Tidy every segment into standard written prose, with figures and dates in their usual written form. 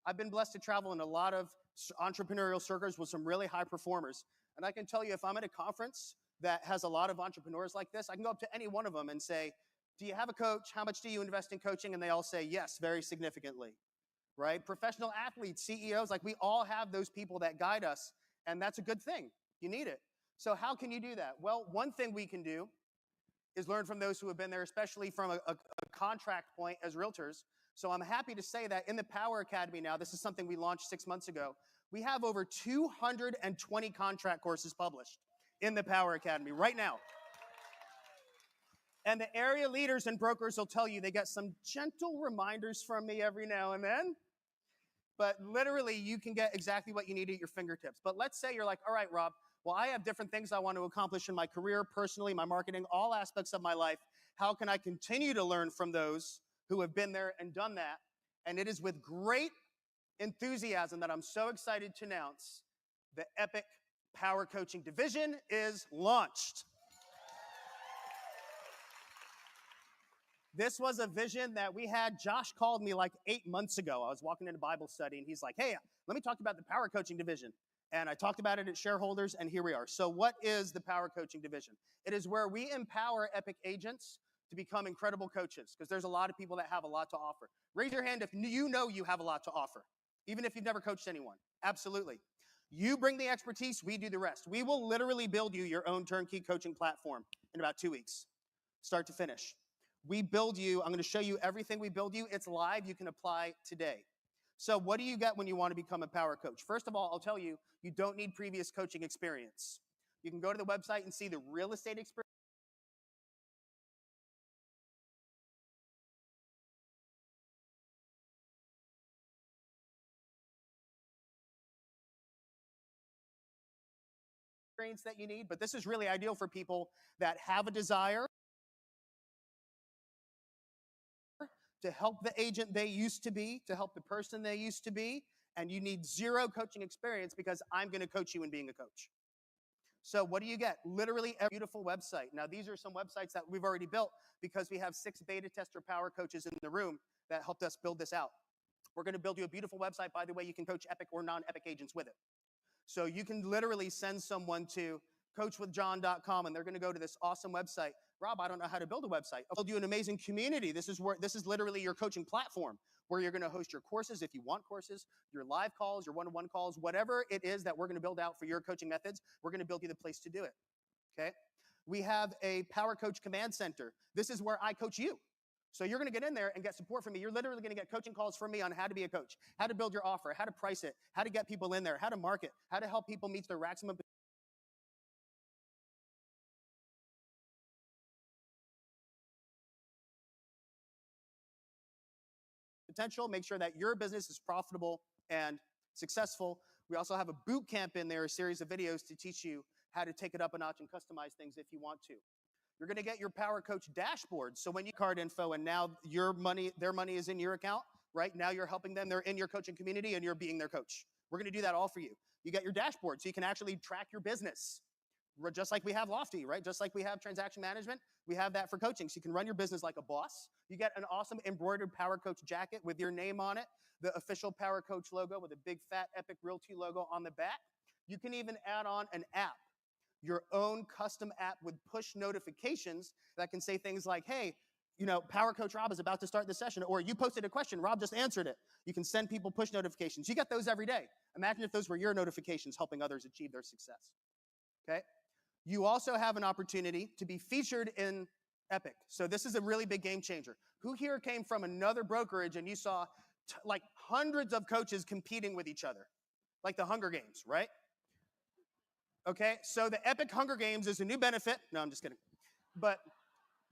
I've been blessed to travel in a lot of entrepreneurial circles with some really high performers. And I can tell you, if I'm at a conference that has a lot of entrepreneurs like this, I can go up to any one of them and say, do you have a coach? How much do you invest in coaching? And they all say, yes, very significantly, right? Professional athletes, CEOs, like we all have those people that guide us. And that's a good thing. You need it. So how can you do that? Well, one thing we can do is learn from those who have been there, especially from a contract point as realtors. So I'm happy to say that in the Power Academy now, this is something we launched 6 months ago, we have over 220 contract courses published in the Power Academy right now. And the area leaders and brokers will tell you they get some gentle reminders from me every now and then. But literally, you can get exactly what you need at your fingertips. But let's say you're like, all right, Rob, well, I have different things I want to accomplish in my career, personally, my marketing, all aspects of my life. How can I continue to learn from those who have been there and done that? And it is with great enthusiasm that I'm so excited to announce the Epique Power Coaching Division is launched. This was a vision that we had. Josh called me like 8 months ago. I was walking into Bible study, and he's like, hey, let me talk about the Power Coaching Division. And I talked about it at shareholders, and here we are. So what is the Power Coaching Division? It is where we empower Epique agents to become incredible coaches, because there's a lot of people that have a lot to offer. Raise your hand if you know you have a lot to offer, even if you've never coached anyone. Absolutely. You bring the expertise, we do the rest. We will literally build you your own turnkey coaching platform in about 2 weeks, start to finish. We build you, I'm going to show you everything we build you. It's live. You can apply today. So what do you get when you want to become a power coach? First of all, I'll tell you, you don't need previous coaching experience. You can go to the website and see the real estate experience. That you need, but this is really ideal for people that have a desire to help the agent they used to be, to help the person they used to be, and you need zero coaching experience because I'm going to coach you in being a coach. So what do you get? Literally a beautiful website. Now, these are some websites that we've already built because we have 6 beta tester power coaches in the room that helped us build this out. We're going to build you a beautiful website. By the way, you can coach Epique or non-Epique agents with it. So you can literally send someone to coachwithjohn.com, and they're going to go to this awesome website. Rob, I don't know how to build a website. I'll build you an amazing community. This is literally your coaching platform where you're going to host your courses if you want courses, your live calls, your one-on-one calls, whatever it is that we're going to build out for your coaching methods, we're going to build you the place to do it, okay? We have a Power Coach Command Center. This is where I coach you. So you're going to get in there and get support from me. You're literally going to get coaching calls from me on how to be a coach, how to build your offer, how to price it, how to get people in there, how to market, how to help people meet their maximum potential, make sure that your business is profitable and successful. We also have a boot camp in there, a series of videos to teach you how to take it up a notch and customize things if you want to. You're going to get your Power Coach dashboard. So when you card info and now their money is in your account, right? Now you're helping them. They're in your coaching community and you're being their coach. We're going to do that all for you. You get your dashboard so you can actually track your business. Just like we have Lofty, right? Just like we have transaction management, we have that for coaching. So you can run your business like a boss. You get an awesome embroidered Power Coach jacket with your name on it, the official Power Coach logo with a big fat Epique Realty logo on the back. You can even add on an app, your own custom app with push notifications that can say things like, hey, you know, Power Coach Rob is about to start the session, or you posted a question, Rob just answered it. You can send people push notifications. You get those every day. Imagine if those were your notifications helping others achieve their success, okay? You also have an opportunity to be featured in Epique. So this is a really big game changer. Who here came from another brokerage and you saw like hundreds of coaches competing with each other? Like the Hunger Games, right? Okay, so the Epique Hunger Games is a new benefit. No, I'm just kidding. But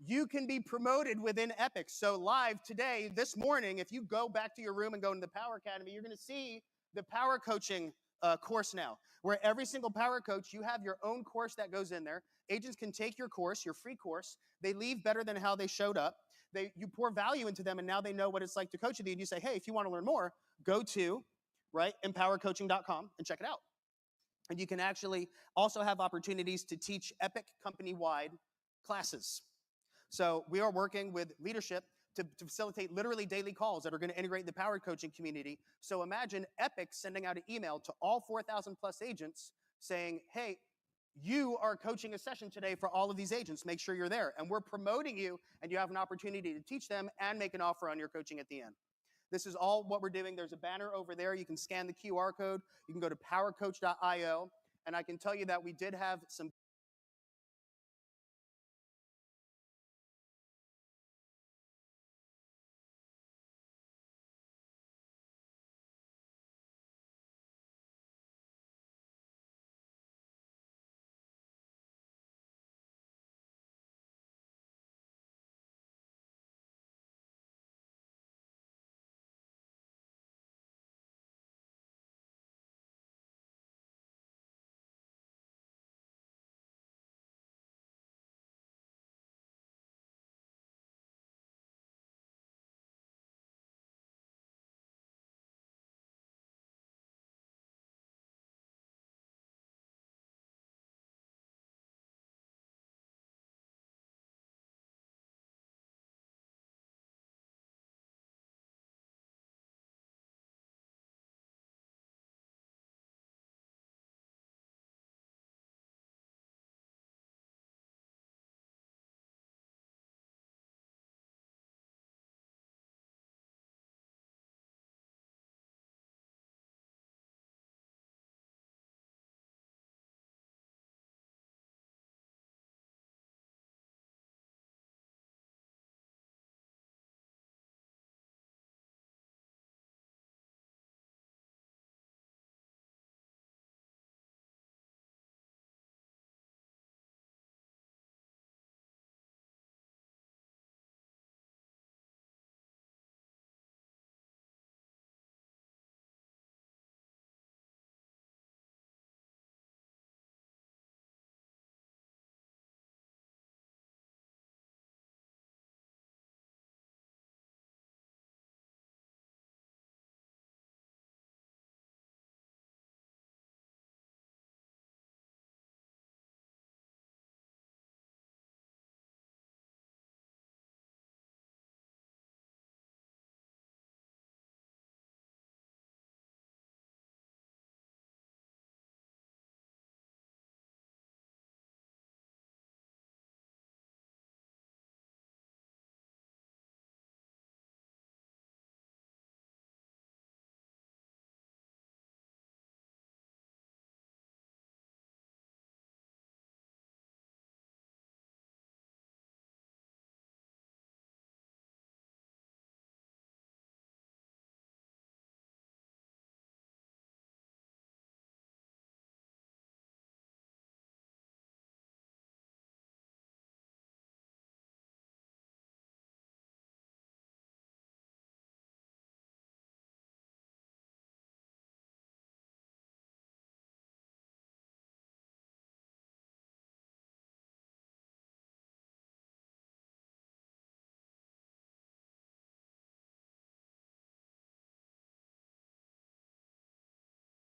you can be promoted within Epique. So live today, this morning, if you go back to your room and go into the Power Academy, you're going to see the Power Coaching course now, where every single Power Coach, you have your own course that goes in there. Agents can take your course, your free course. They leave better than how they showed up. You pour value into them, and now they know what it's like to coach with you. And you say, hey, if you want to learn more, go to, right, empowercoaching.com and check it out. And you can actually also have opportunities to teach Epique company-wide classes. So we are working with leadership to facilitate literally daily calls that are going to integrate the power coaching community. So imagine Epique sending out an email to all 4,000 plus agents saying, hey, you are coaching a session today for all of these agents. Make sure you're there. And we're promoting you, and you have an opportunity to teach them and make an offer on your coaching at the end. This is all what we're doing. There's a banner over there. You can scan the QR code. You can go to powercoach.io. And I can tell you that we did have some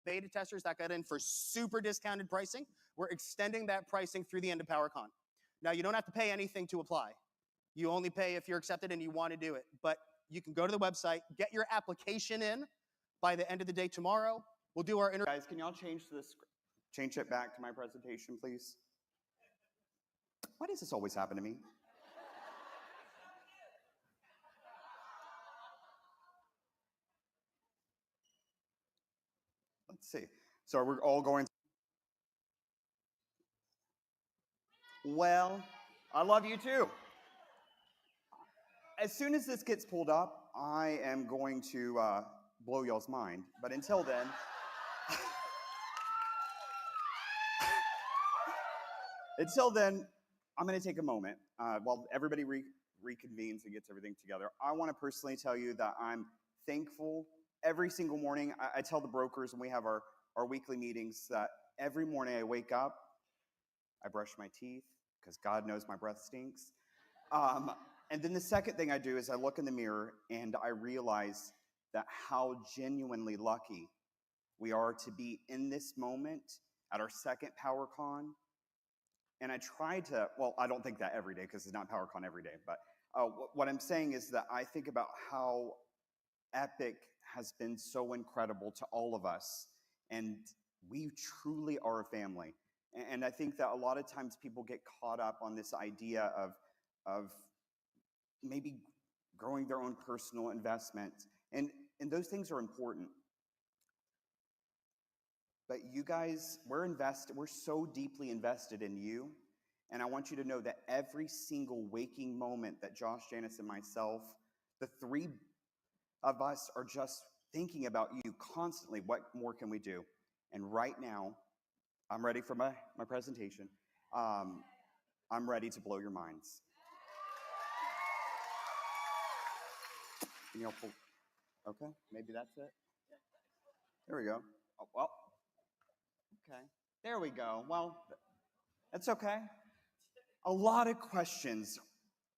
beta testers that got in for super discounted pricing. We're extending that pricing through the end of PowerCon. Now, you don't have to pay anything to apply. You only pay if you're accepted and you want to do it. But you can go to the website, get your application in by the end of the day tomorrow. We'll do our Guys, can y'all change it back to my presentation, please? Why does this always happen to me? Let's see. So we're all going. Well, I love you too. As soon as this gets pulled up, I am going to blow y'all's mind. But until then, I'm going to take a moment while everybody reconvenes and gets everything together. I want to personally tell you that I'm thankful every single morning. I tell the brokers when we have our weekly meetings that every morning I wake up, I brush my teeth because God knows my breath stinks. And then the second thing I do is I look in the mirror and I realize that how genuinely lucky we are to be in this moment at our second PowerCon. And I try to, well, I don't think that every day because it's not PowerCon every day, but What I'm saying is that I think about how Epique has been so incredible to all of us, and we truly are a family. And I think that a lot of times people get caught up on this idea of maybe growing their own personal investments, and those things are important. But you guys, we're so deeply invested in you. And I want you to know that every single waking moment that Josh, Janice, and myself, the three of us, are just thinking about you constantly. What more can we do? And right now, I'm ready for my presentation. I'm ready to blow your minds. Okay, maybe that's it. There we go. Oh, well, okay. There we go. Well, that's okay. A lot of questions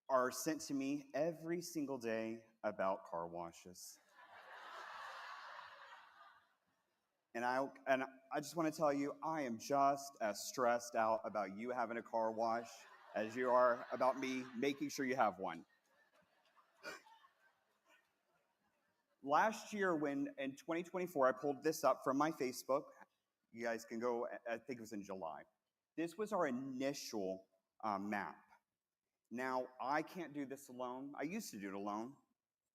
are sent to me every single day about car washes. And I just want to tell you, I am just as stressed out about you having a car wash as you are about me making sure you have one. Last year, when in 2024, I pulled this up from my Facebook. You guys can go, I think it was in July. This was our initial map. Now, I can't do this alone. I used to do it alone,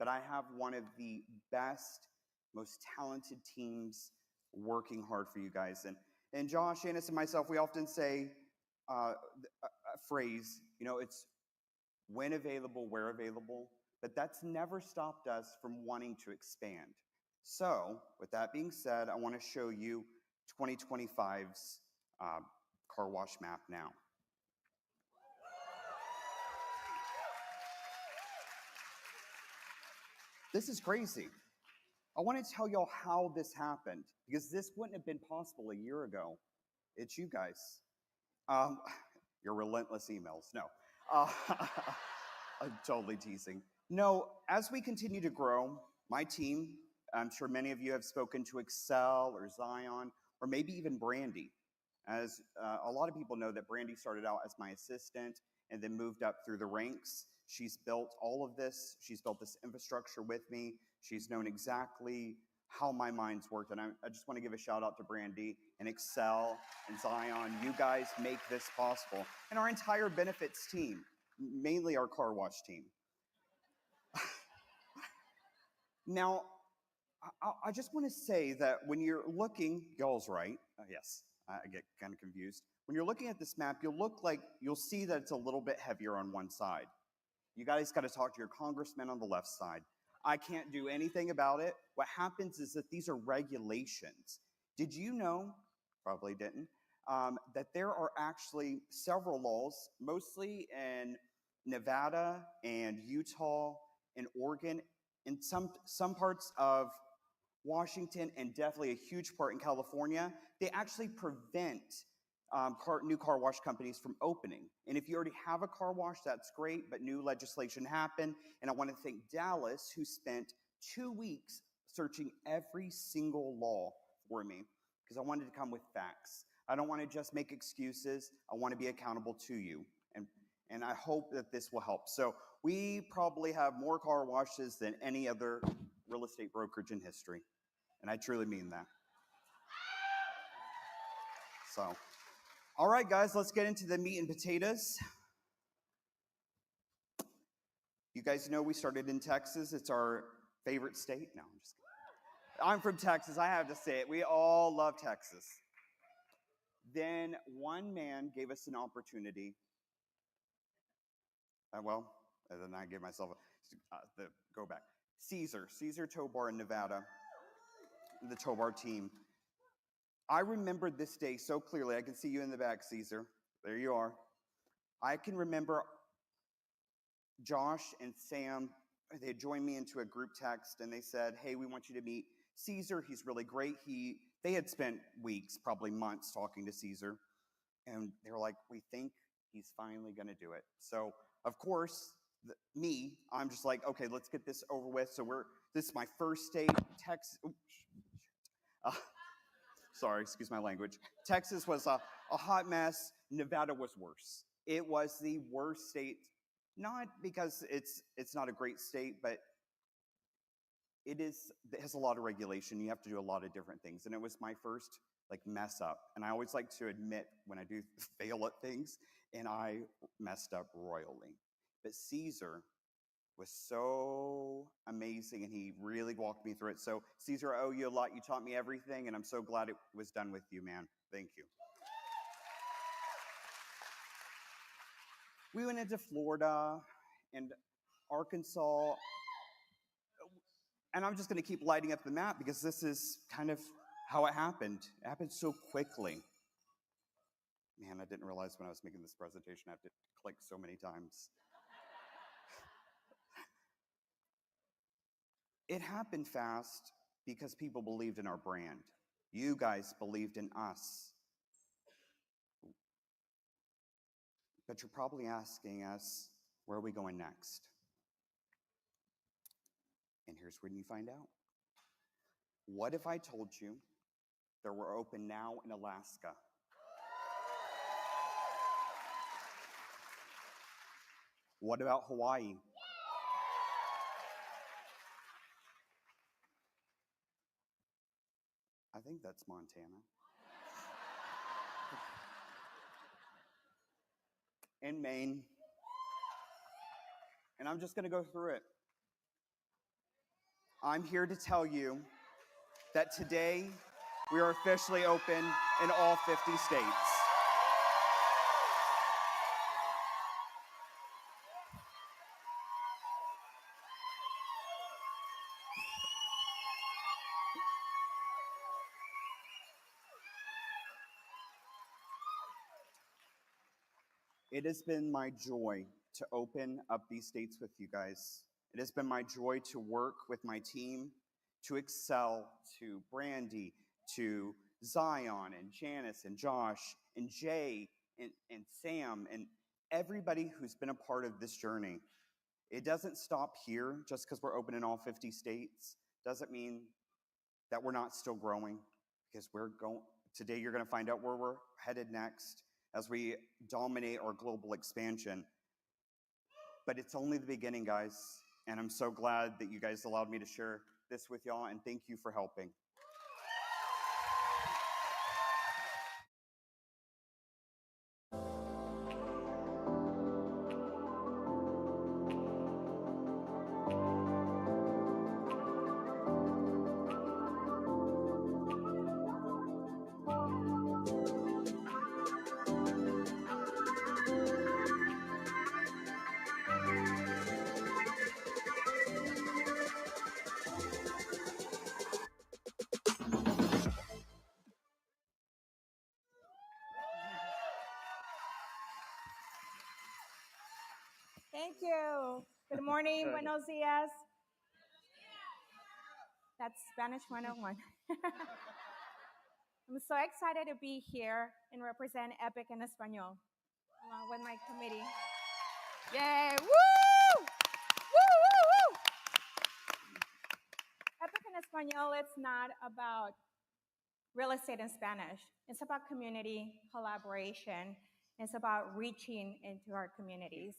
but I have one of the best, most talented teams working hard for you guys. And Josh, Janice, and myself, we often say a phrase, it's when available, where available, but that's never stopped us from wanting to expand. So, with that being said, I want to show you 2025's car wash map now. This is crazy. I want to tell y'all how this happened, because this wouldn't have been possible a year ago. It's you guys. Your relentless emails. No. I'm totally teasing. No, as we continue to grow, my team, I'm sure many of you have spoken to Excel or Zion, or maybe even Brandy. As a lot of people know that Brandy started out as my assistant and then moved up through the ranks. She's built all of this. She's built this infrastructure with me. She's known exactly how my mind's worked. And I just want to give a shout out to Brandy and Excel and Zion. You guys make this possible. And our entire benefits team, mainly our car wash team. Now, I just want to say that when you're looking, y'all's right. Yes, I get kind of confused. When you're looking at this map, you'll see that it's a little bit heavier on one side. You guys got to talk to your congressman on the left side. I can't do anything about it. What happens is that these are regulations. Did you know, probably didn't, that there are actually several laws, mostly in Nevada and Utah and Oregon, in some parts of Washington, and definitely a huge part in California, they actually prevent new car wash companies from opening. And if you already have a car wash, that's great, but new legislation happened. And I want to thank Dallas, who spent 2 weeks searching every single law for me, because I wanted to come with facts. I don't want to just make excuses. I want to be accountable to you. And I hope that this will help. So we probably have more car washes than any other real estate brokerage in history. And I truly mean that. So, all right, guys, let's get into the meat and potatoes. You guys know we started in Texas. It's our favorite state. No, I'm just kidding. I'm from Texas. I have to say it. We all love Texas. Then one man gave us an opportunity. And then I gave myself the go back. Caesar Tow Bar in Nevada, the Tow Bar team. I remember this day so clearly. I can see you in the back, Caesar. There you are. I can remember Josh and Sam, they had joined me into a group text, and they said, hey, we want you to meet Caesar. He's really great. They had spent weeks, probably months, talking to Caesar, and they were like, we think he's finally going to do it. So, of course, I'm just like, okay, let's get this over with. So this is my first state, Texas. Sorry, excuse my language. Texas was a hot mess. Nevada was worse. It was the worst state Not because it's not a great state, but it has a lot of regulation. You have to do a lot of different things. And it was my first like mess up. And I always like to admit when I do fail at things, and I messed up royally. But Caesar was so amazing, and he really walked me through it. So Caesar, I owe you a lot. You taught me everything, and I'm so glad it was done with you, man. Thank you. We went into Florida and Arkansas, and I'm just going to keep lighting up the map because this is kind of how it happened. It happened so quickly. Man, I didn't realize when I was making this presentation, I have to click so many times. It happened fast because people believed in our brand. You guys believed in us. But you're probably asking us, where are we going next? And here's when you find out. What if I told you that we're open now in Alaska? What about Hawaii? I think that's Montana. In Maine. And I'm just going to go through it. I'm here to tell you that today we are officially open in all 50 states. It has been my joy to open up these states with you guys. It has been my joy to work with my team, to excel, to Brandy, to Zion and Janice and Josh and Jay and Sam and everybody who's been a part of this journey. It doesn't stop here just because we're open in all 50 states. Doesn't mean that we're not still growing, because today you're going to find out where we're headed next as we dominate our global expansion. But it's only the beginning, guys. And I'm so glad that you guys allowed me to share this with y'all, and thank you for helping. Thank you. Good morning, buenos dias. That's Spanish 101. I'm so excited to be here and represent Epique en Español along with my committee. Yay! Woo! Woo, woo, woo! Epique en Español, it's not about real estate in Spanish. It's about community collaboration. It's about reaching into our communities.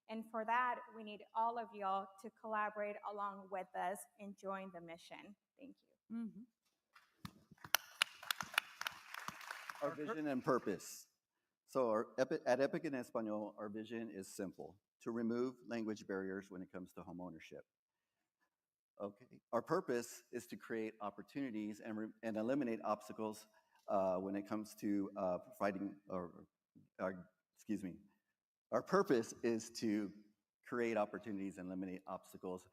And for that, we need all of y'all to collaborate along with us and join the mission. Thank you. Mm-hmm. Our vision and purpose. So at Epique en Español, our vision is simple: to remove language barriers when it comes to homeownership. Okay. Our purpose is to create opportunities and eliminate obstacles when it comes to providing, excuse me. Our purpose is to create opportunities and eliminate obstacles,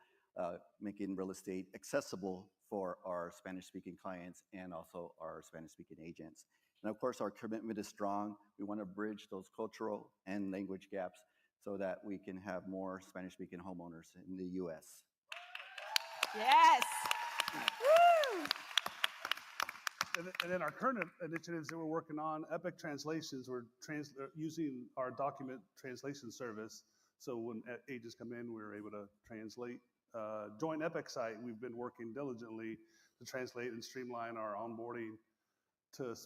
making real estate accessible for our Spanish-speaking clients and also our Spanish-speaking agents. And of course, our commitment is strong. We want to bridge those cultural and language gaps so that we can have more Spanish-speaking homeowners in the U.S. Yes. Woo! And then our current initiatives that we're working on, Epique Translations, we're using our document translation service. So when agents come in, we're able to translate. Join Epique site, we've been working diligently to translate and streamline our onboarding to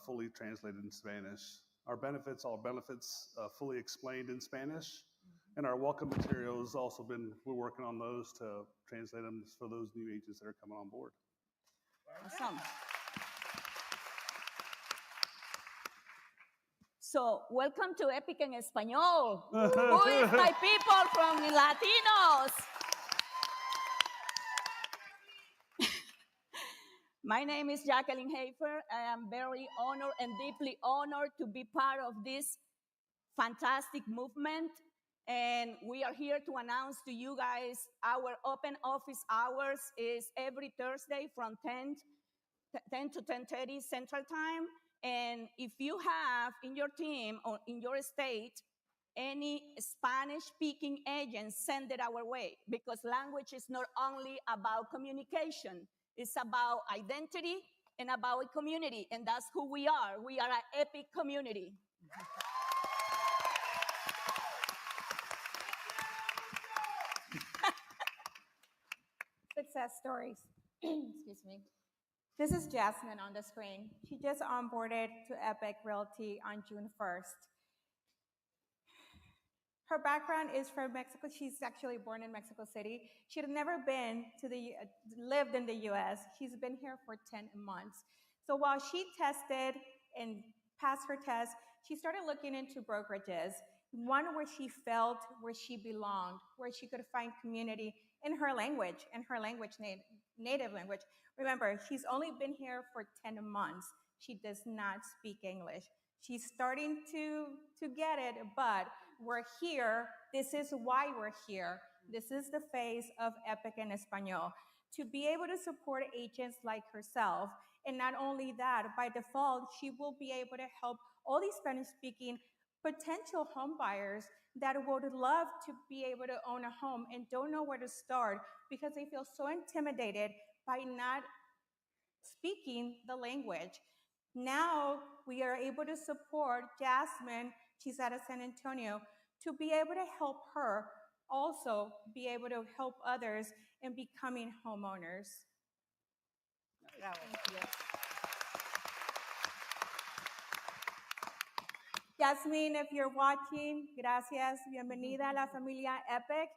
fully translated in Spanish. Our benefits, all benefits fully explained in Spanish. And our welcome materials also we're working on those to translate them for those new agents that are coming on board. Awesome. So, welcome to Epique en Español. Who is my people from Latinos? My name is Jacqueline Hafer. I am very honored and deeply honored to be part of this fantastic movement. And we are here to announce to you guys our open office hours is every Thursday from 10 to 10:30 Central Time. And if you have in your team or in your state any Spanish-speaking agents, send it our way, because language is not only about communication. It's about identity and about a community, and that's who we are. We are an epic community. Success stories. Excuse me. This is Jasmine on the screen. She just onboarded to Epique Realty on June 1st. Her background is from Mexico. She's actually born in Mexico City. She had never been lived in the US. She's been here for 10 months. So while she tested and passed her test, she started looking into brokerages, one where she felt where she belonged, where she could find community in her language, native language. Remember, she's only been here for 10 months. She does not speak English. She's starting to get it, but we're here. This is why we're here. This is the face of Epique en Español, to be able to support agents like herself. And not only that, by default, she will be able to help all these Spanish-speaking potential home buyers that would love to be able to own a home and don't know where to start because they feel so intimidated by not speaking the language. Now we are able to support Jasmine, she's out of San Antonio, to be able to help her also be able to help others in becoming homeowners. Jasmine, if you're watching, gracias, bienvenida a la familia Epique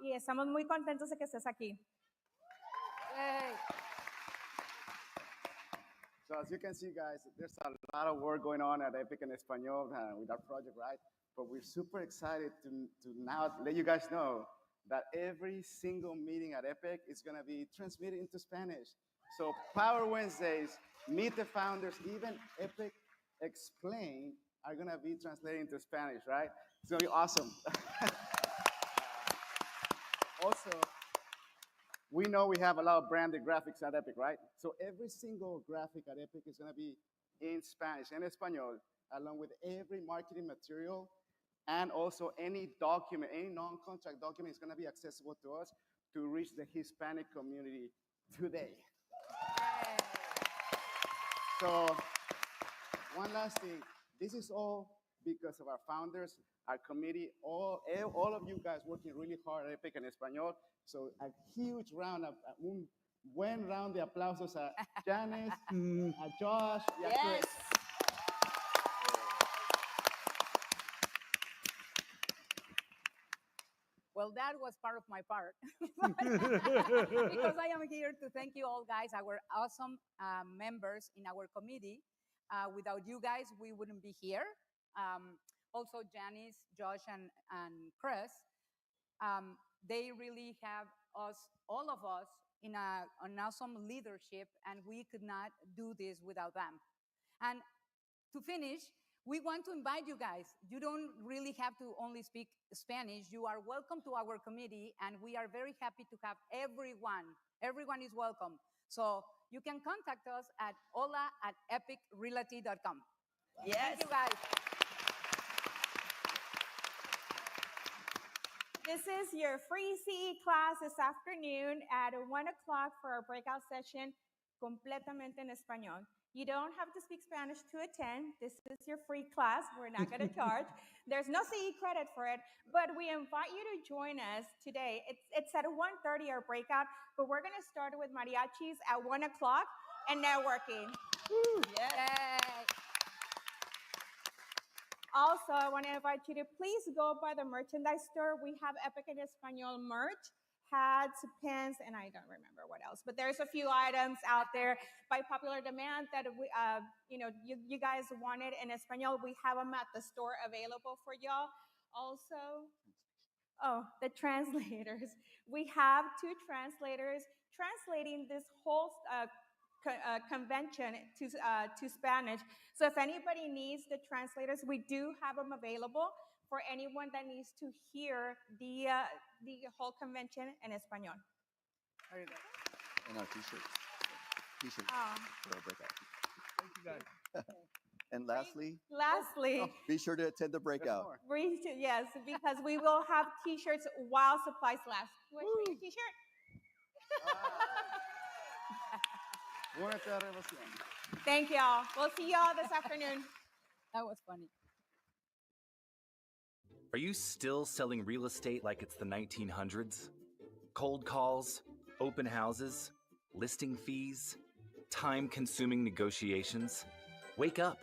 y estamos muy contentos de que estés aquí. Yay. So as you can see, guys, there's a lot of work going on at Epique en Español with our project, right? But we're super excited to now let you guys know that every single meeting at Epique is going to be transmitted into Spanish. So Power Wednesdays, Meet the Founders, even Epique Explain are going to be translated into Spanish, right? It's going to be awesome. Also, we know we have a lot of branded graphics at Epique, right? So every single graphic at Epique is going to be in Spanish, en español, along with every marketing material, and also any document, any non-contract document is going to be accessible to us to reach the Hispanic community today. So one last thing, this is all because of our founders, our committee, all of you guys working really hard at Epique en Español. So a huge round of, un buen round de aplausos a Janice, a Josh, y a Chris. Well, that was part of my part. Because I am here to thank you all, guys, our awesome members in our committee. Without you guys, we wouldn't be here. Also, Janice, Josh, and Chris, they really have us, all of us, in an awesome leadership, and we could not do this without them. And to finish, we want to invite you guys. You don't really have to only speak Spanish. You are welcome to our committee, and we are very happy to have everyone. Everyone is welcome. So you can contact us at hola@epiquerealty.com. Yes. Thank you, guys. This is your free CE class this afternoon at 1 o'clock for our breakout session, completamente en español. You don't have to speak Spanish to attend. This is your free class. We're not going to charge. There's no CE credit for it, but we invite you to join us today. It's at 1:30 our breakout, but we're going to start with mariachis at 1 o'clock and networking. Yay. Also, I want to invite you to please go by the merchandise store. We have Epique en Español merch, hats, pins, and I don't remember what else. But there's a few items out there by popular demand that we, you guys wanted in Espanol. We have them at the store available for y'all. Also, the translators. We have 2 translators translating this whole convention to Spanish. So if anybody needs the translators, we do have them available for anyone that needs to hear the whole convention in Espanol. And our t-shirts. T-shirts. They'll break out. Thank you, guys. And lastly, be sure to attend the breakout. Yes, because we will have t-shirts while supplies last. You want to show your t-shirt? Thank y'all. We'll see y'all this afternoon. That was funny. Are you still selling real estate like it's the 1900s? Cold calls, open houses, listing fees, time-consuming negotiations? Wake up.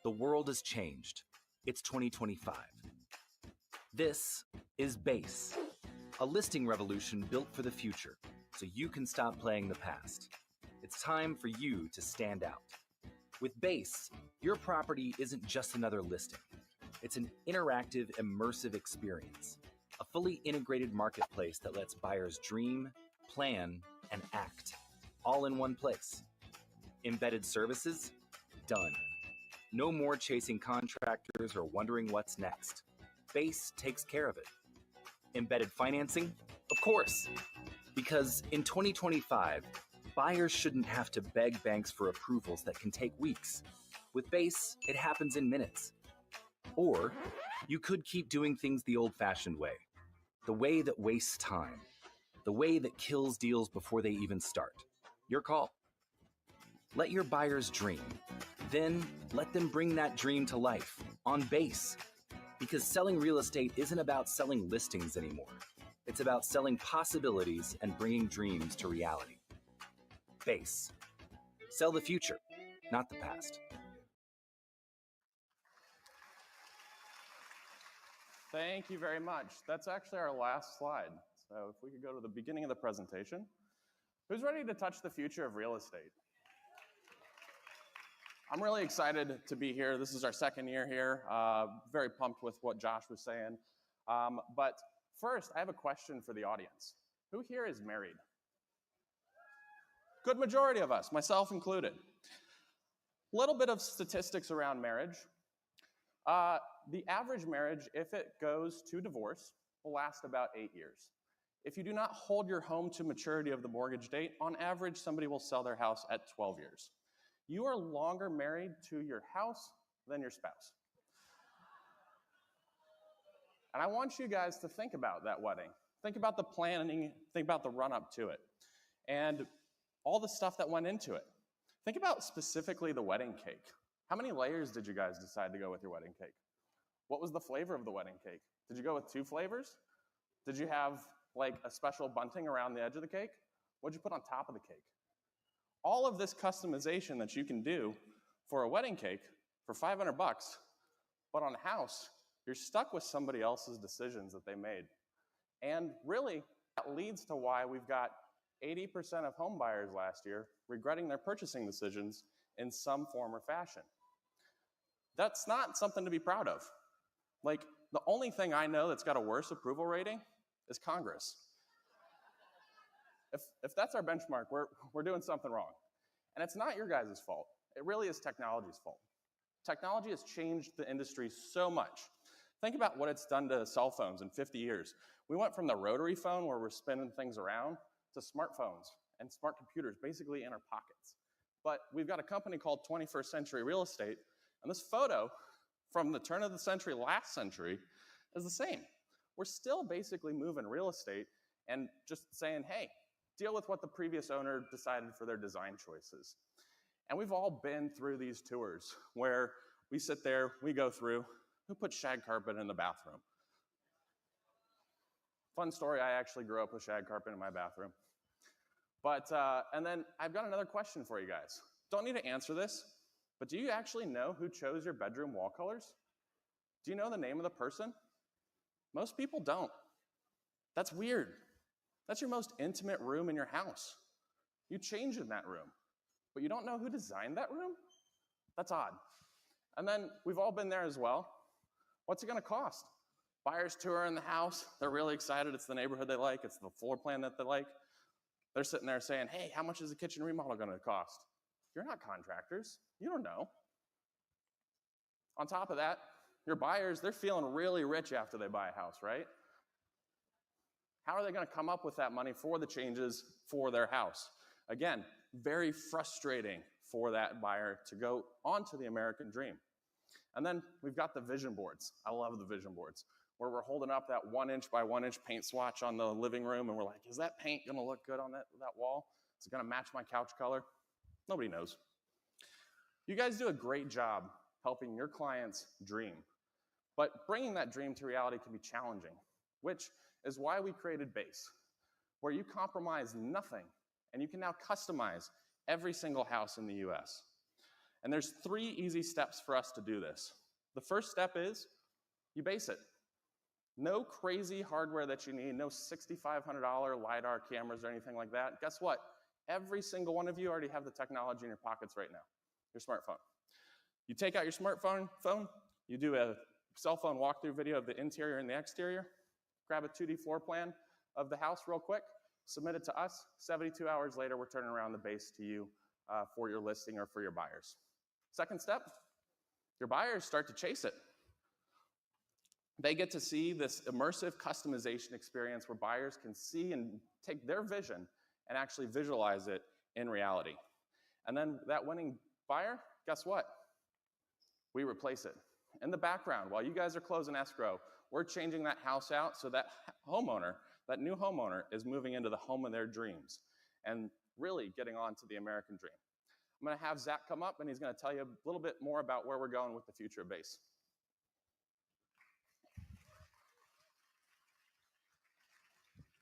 The world has changed. It's 2025. This is Base, a listing revolution built for the future, so you can stop playing the past. It's time for you to stand out. With Base, your property isn't just another listing. It's an interactive, immersive experience, a fully integrated marketplace that lets buyers dream, plan, and act, all in one place. Embedded services? Done. No more chasing contractors or wondering what's next. Base takes care of it. Embedded financing? Of course. Because in 2025, buyers shouldn't have to beg banks for approvals that can take weeks. With Base, it happens in minutes. Or you could keep doing things the old-fashioned way, the way that wastes time, the way that kills deals before they even start. Your call. Let your buyers dream. Then let them bring that dream to life on Base. Because selling real estate isn't about selling listings anymore. It's about selling possibilities and bringing dreams to reality. Base. Sell the future, not the past. Thank you very much. That's actually our last slide. So if we could go to the beginning of the presentation. Who's ready to touch the future of real estate? I'm really excited to be here. This is our second year here. Very pumped with what Josh was saying. But first, I have a question for the audience. Who here is married? Good majority of us, myself included. A little bit of statistics around marriage. The average marriage, if it goes to divorce, will last about 8 years. If you do not hold your home to maturity of the mortgage date, on average, somebody will sell their house at 12 years. You are longer married to your house than your spouse. And I want you guys to think about that wedding. Think about the planning, think about the run-up to it, and all the stuff that went into it. Think about specifically the wedding cake. How many layers did you guys decide to go with your wedding cake? What was the flavor of the wedding cake? Did you go with 2 flavors? Did you have like a special bunting around the edge of the cake? What'd you put on top of the cake? All of this customization that you can do for a wedding cake for $500, but on a house, you're stuck with somebody else's decisions that they made. And really, that leads to why we've got 80% of home buyers last year regretting their purchasing decisions in some form or fashion. That's not something to be proud of. Like, the only thing I know that's got a worse approval rating is Congress. If that's our benchmark, we're doing something wrong. And it's not your guys' fault. It really is technology's fault. Technology has changed the industry so much. Think about what it's done to cell phones in 50 years. We went from the rotary phone where we're spinning things around to smartphones and smart computers basically in our pockets. But we've got a company called 21st Century Real Estate, and this photo from the turn of the century, last century, is the same. We're still basically moving real estate and just saying, hey, deal with what the previous owner decided for their design choices. And we've all been through these tours where we sit there, we go through, who put shag carpet in the bathroom? Fun story, I actually grew up with shag carpet in my bathroom. But, and then I've got another question for you guys. Don't need to answer this, but do you actually know who chose your bedroom wall colors? Do you know the name of the person? Most people don't. That's weird. That's your most intimate room in your house. You change in that room, but you don't know who designed that room? That's odd. And then we've all been there as well. What's it gonna cost? Buyers tour in the house, they're really excited, it's the neighborhood they like, it's the floor plan that they like. They're sitting there saying, hey, how much is a kitchen remodel gonna cost? You're not contractors, you don't know. On top of that, your buyers, they're feeling really rich after they buy a house, right? How are they gonna come up with that money for the changes for their house? Again, very frustrating for that buyer to go onto the American dream. And then we've got the vision boards. I love the vision boards, where we're holding up that 1-inch by 1-inch paint swatch on the living room, and we're like, is that paint gonna look good on that wall? Is it gonna match my couch color? Nobody knows. You guys do a great job helping your clients dream, but bringing that dream to reality can be challenging, which is why we created Base, where you compromise nothing, and you can now customize every single house in the US. And there's 3 easy steps for us to do this. The first step is you base it. No crazy hardware that you need, no $6,500 LiDAR cameras or anything like that. Guess what? Every single one of you already have the technology in your pockets right now, your smartphone. You take out your smartphone, you do a cell phone walkthrough video of the interior and the exterior, grab a 2D floor plan of the house real quick, submit it to us. 72 hours later, we're turning around the base to you for your listing or for your buyers. Second step, your buyers start to chase it. They get to see this immersive customization experience where buyers can see and take their vision and actually visualize it in reality. And then that winning buyer, guess what? We replace it. In the background, while you guys are closing escrow, we're changing that house out so that homeowner, that new homeowner, is moving into the home of their dreams and really getting on to the American dream. I'm gonna have Zach come up and he's gonna tell you a little bit more about where we're going with the future of Base.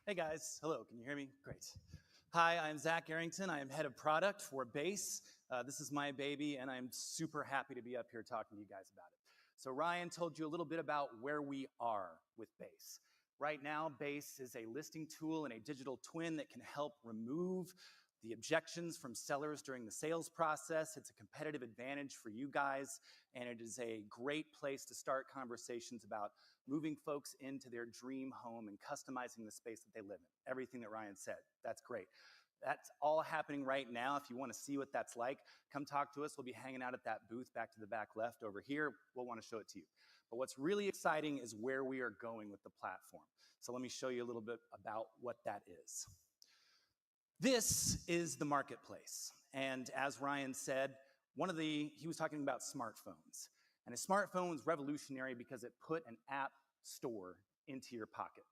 Hey guys, hello, can you hear me? Great. Hi, I'm Zach Arrington. I am head of product for Base. This is my baby, and I'm super happy to be up here talking to you guys about it. So Ryan told you a little bit about where we are with Base. Right now, Base is a listing tool and a digital twin that can help remove the objections from sellers during the sales process. It's a competitive advantage for you guys, and it is a great place to start conversations about moving folks into their dream home and customizing the space that they live in. Everything that Ryan said, that's great. That's all happening right now. If you want to see what that's like, come talk to us. We'll be hanging out at that booth back to the back left over here. We'll want to show it to you. But what's really exciting is where we are going with the platform. So let me show you a little bit about what that is. This is the marketplace. And as Ryan said, he was talking about smartphones. And a smartphone was revolutionary because it put an app store into your pocket.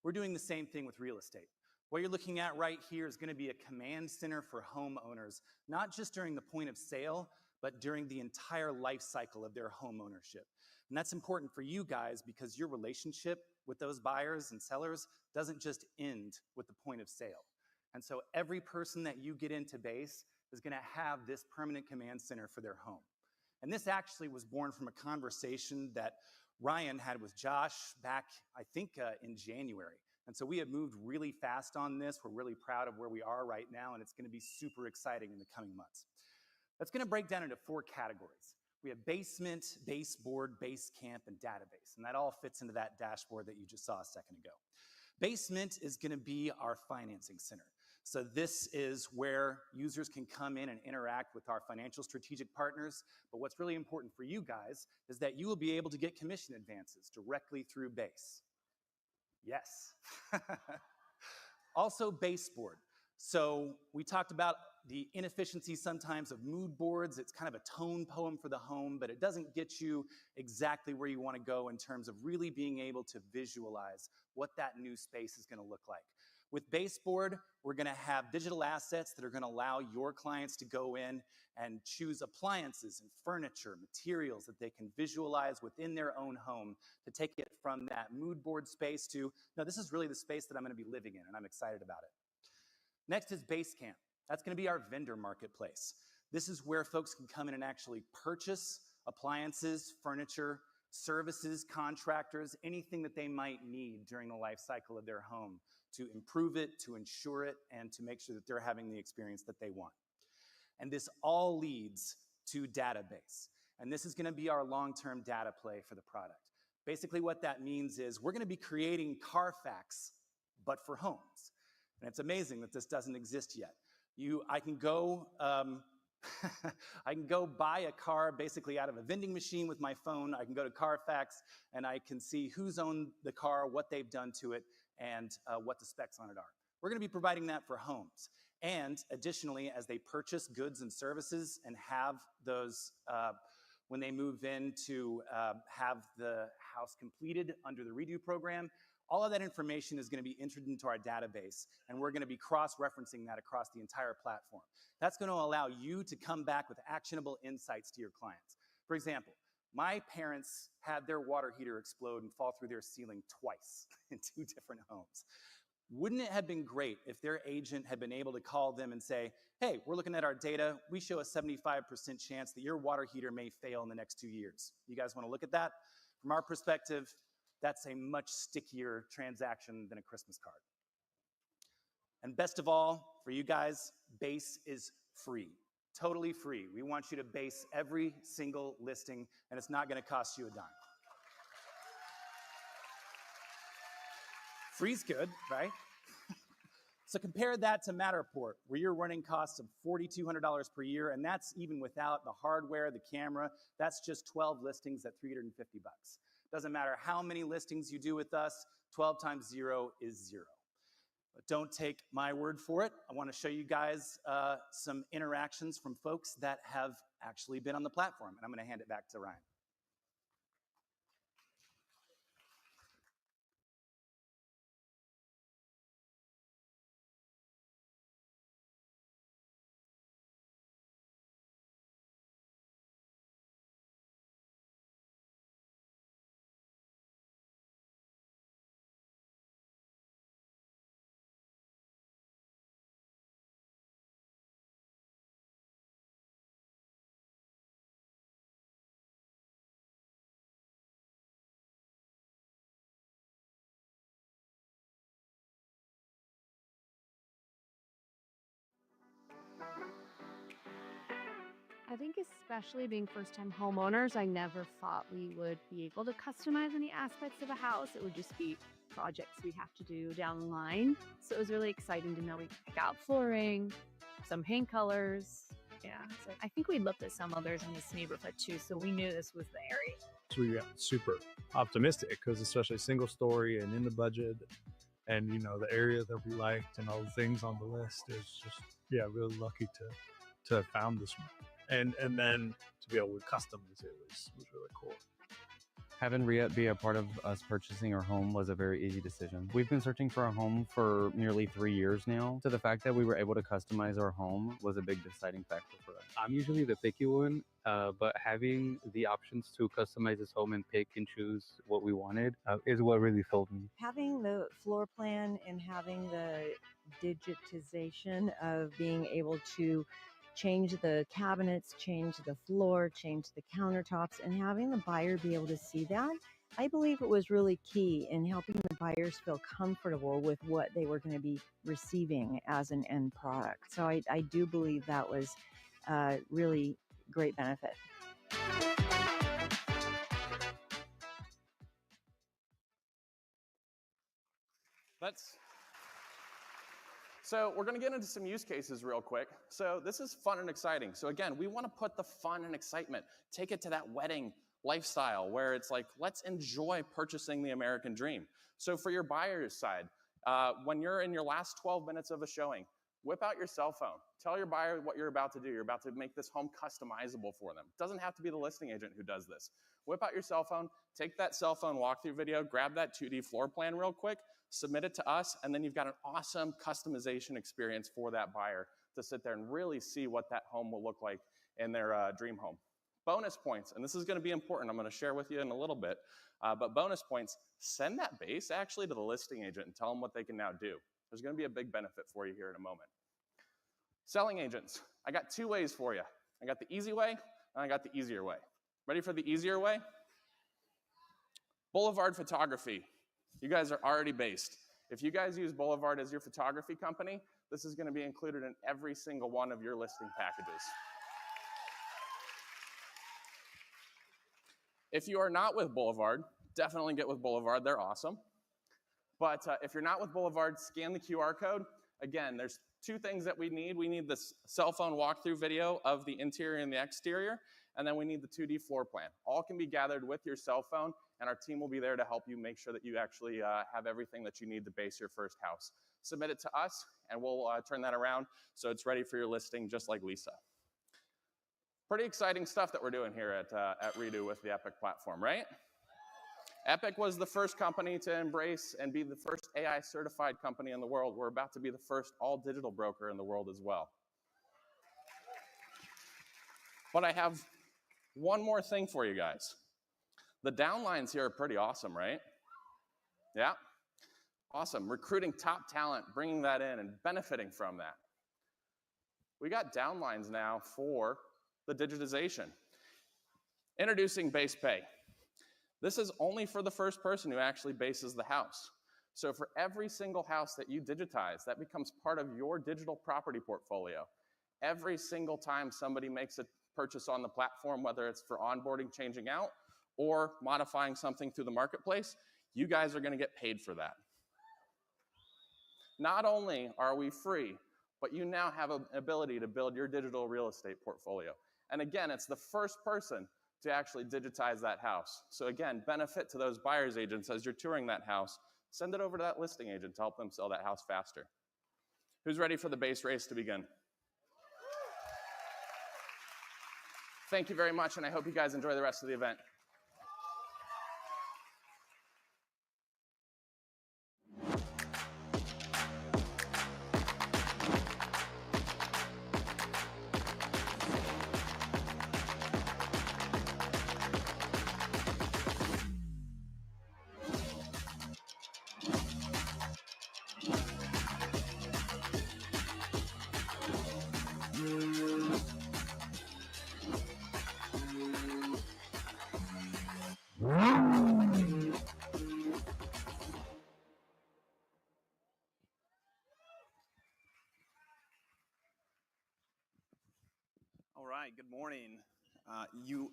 We're doing the same thing with real estate. What you're looking at right here is going to be a command center for homeowners, not just during the point of sale, but during the entire life cycle of their home ownership. And that's important for you guys because your relationship with those buyers and sellers doesn't just end with the point of sale. And so every person that you get into Base is going to have this permanent command center for their home. And this actually was born from a conversation that Ryan had with Josh back, I think, in January. And so we have moved really fast on this. We're really proud of where we are right now, and it's going to be super exciting in the coming months. That's going to break down into 4 categories. We have basement, baseboard, base camp, and database. And that all fits into that dashboard that you just saw a second ago. Basement is going to be our financing center. So this is where users can come in and interact with our financial strategic partners. But what's really important for you guys is that you will be able to get commission advances directly through Base. Yes. Also baseboard. So we talked about the inefficiencies sometimes of mood boards. It's kind of a tone poem for the home, but it doesn't get you exactly where you want to go in terms of really being able to visualize what that new space is going to look like. With baseboard, we're going to have digital assets that are going to allow your clients to go in and choose appliances and furniture, materials that they can visualize within their own home to take it from that mood board space to, no, this is really the space that I'm going to be living in, and I'm excited about it. Next is Basecamp. That's going to be our vendor marketplace. This is where folks can come in and actually purchase appliances, furniture, services, contractors, anything that they might need during the life cycle of their home to improve it, to ensure it, and to make sure that they're having the experience that they want. And this all leads to database. And this is going to be our long-term data play for the product. Basically what that means is we're going to be creating Carfax, but for homes. And it's amazing that this doesn't exist yet. I can go I can go buy a car basically out of a vending machine with my phone. I can go to Carfax and I can see who's owned the car, what they've done to it, and what the specs on it are. We're going to be providing that for homes. And additionally, as they purchase goods and services and have those, when they move in to have the house completed under the redo program, all of that information is going to be entered into our database, and we're going to be cross-referencing that across the entire platform. That's going to allow you to come back with actionable insights to your clients. For example, my parents had their water heater explode and fall through their ceiling twice in 2 different homes. Wouldn't it have been great if their agent had been able to call them and say, hey, we're looking at our data. We show a 75% chance that your water heater may fail in the next 2 years. You guys want to look at that? From our perspective, that's a much stickier transaction than a Christmas card. And best of all, for you guys, base is free, totally free. We want you to base every single listing, and it's not going to cost you a dime. Free's good, right? So compare that to Matterport, where you're running costs of $4,200 per year, and that's even without the hardware, the camera. That's just 12 listings at $350. Doesn't matter how many listings you do with us, 12 times 0 is 0. But don't take my word for it. I want to show you guys some interactions from folks that have actually been on the platform, and I'm going to hand it back to Ryan. I think especially being first-time homeowners, I never thought we would be able to customize any aspects of a house. It would just be projects we'd have to do down the line. So it was really exciting to know we could pick out flooring, some paint colors. Yeah, so I think we looked at some others in this neighborhood too, so we knew this was the area. So we got super optimistic because especially single story and in the budget and, you know, the area that we liked and all the things on the list is just, yeah, really lucky to have found this one. And then to be able to customize it was really cool. Having Riet be a part of us purchasing our home was a very easy decision. We've been searching for a home for nearly 3 years now, so the fact that we were able to customize our home was a big deciding factor for us. I'm usually the picky one, but having the options to customize this home and pick and choose what we wanted is what really sold me. Having the floor plan and having the digitization of being able to change the cabinets, change the floor, change the countertops, and having the buyer be able to see that, I believe it was really key in helping the buyers feel comfortable with what they were going to be receiving as an end product. So I do believe that was a really great benefit. So we're going to get into some use cases real quick. So this is fun and exciting. So again, we want to put the fun and excitement, take it to that wedding lifestyle where it's like, let's enjoy purchasing the American dream. So for your buyer's side, when you're in your last 12 minutes of a showing, whip out your cell phone. Tell your buyer what you're about to do. You're about to make this home customizable for them. It doesn't have to be the listing agent who does this. Whip out your cell phone, take that cell phone walkthrough video, grab that 2D floor plan real quick, submit it to us, and then you've got an awesome customization experience for that buyer to sit there and really see what that home will look like in their dream home. Bonus points, and this is going to be important. I'm going to share with you in a little bit, but bonus points, send that base actually to the listing agent and tell them what they can now do. There's going to be a big benefit for you here in a moment. Selling agents, I got 2 ways for you. I got the easy way, and I got the easier way. Ready for the easier way? Boulevard Photography. You guys are already based. If you guys use Boulevard as your photography company, this is going to be included in every single one of your listing packages. If you are not with Boulevard, definitely get with Boulevard. They're awesome. But if you're not with Boulevard, scan the QR code. Again, there's two things that we need. We need this cell phone walkthrough video of the interior and the exterior, and then we need the 2D floor plan. All can be gathered with your cell phone, and our team will be there to help you make sure that you actually have everything that you need to base your first house. Submit it to us, and we'll turn that around so it's ready for your listing, just like Lisa. Pretty exciting stuff that we're doing here at Redo with the Epique platform, right? Epique was the first company to embrace and be the first AI certified company in the world. We're about to be the first all digital broker in the world as well. But I have one more thing for you guys. The downlines here are pretty awesome, right? Yeah? Awesome. Recruiting top talent, bringing that in and benefiting from that. We got downlines now for the digitization. Introducing base pay. This is only for the first person who actually bases the house. So for every single house that you digitize, that becomes part of your digital property portfolio. Every single time somebody makes a purchase on the platform, whether it's for onboarding, changing out, or modifying something through the marketplace, you guys are going to get paid for that. Not only are we free, but you now have an ability to build your digital real estate portfolio. And again, it's the first person to actually digitize that house. So again, benefit to those buyer's agents as you're touring that house. Send it over to that listing agent to help them sell that house faster. Who's ready for the base race to begin? Thank you very much, and I hope you guys enjoy the rest of the event. All right, good morning. You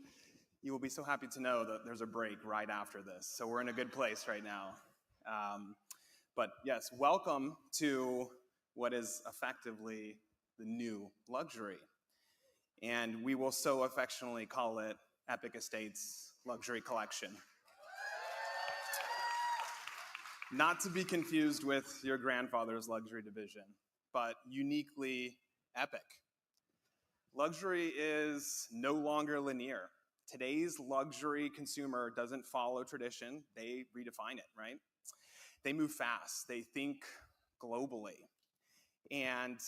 will be so happy to know that there's a break right after this, so we're in a good place right now. But yes, welcome to what is effectively the new luxury. And we will so affectionately call it Epique Estates Luxury Collection. Not to be confused with your grandfather's luxury division, but uniquely Epique. Luxury is no longer linear. Today's luxury consumer doesn't follow tradition, they redefine it, right? They move fast, they think globally. And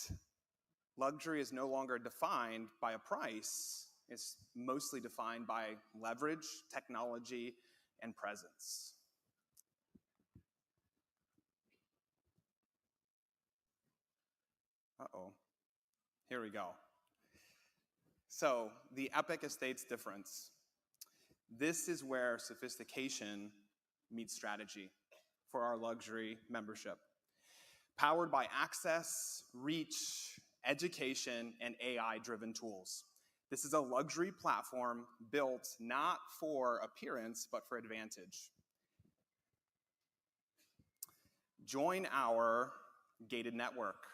luxury is no longer defined by a price, it's mostly defined by leverage, technology, and presence. Uh-oh, here we go. So, the Epique Estates difference. This is where sophistication meets strategy for our luxury membership. Powered by access, reach, education, and AI-driven tools. This is a luxury platform built not for appearance, but for advantage. Join our gated network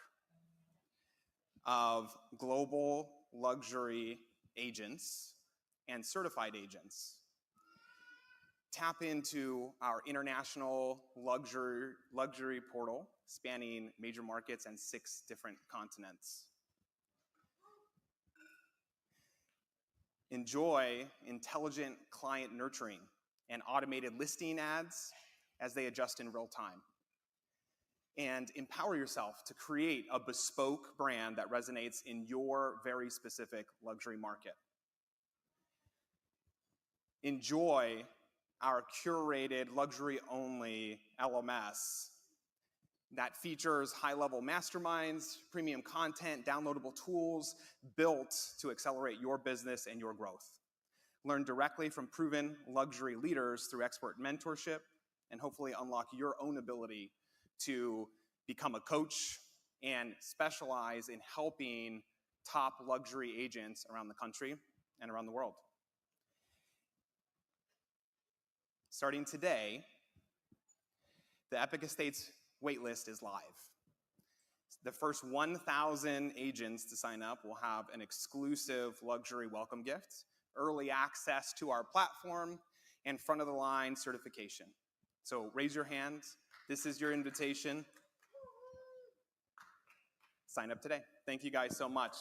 of global luxury agents and certified agents. Tap into our international luxury portal spanning major markets and 6 different continents. Enjoy intelligent client nurturing and automated listing ads as they adjust in real time. And empower yourself to create a bespoke brand that resonates in your very specific luxury market. Enjoy our curated luxury-only LMS that features high-level masterminds, premium content, downloadable tools built to accelerate your business and your growth. learn directly from proven luxury leaders through expert mentorship, and hopefully unlock your own ability to become a coach and specialize in helping top luxury agents around the country and around the world. Starting today, the Epique Estates waitlist is live. The first 1,000 agents to sign up will have an exclusive luxury welcome gift, early access to our platform, and front-of-the-line certification. So raise your hand. This is your invitation. Sign up today. Thank you guys so much.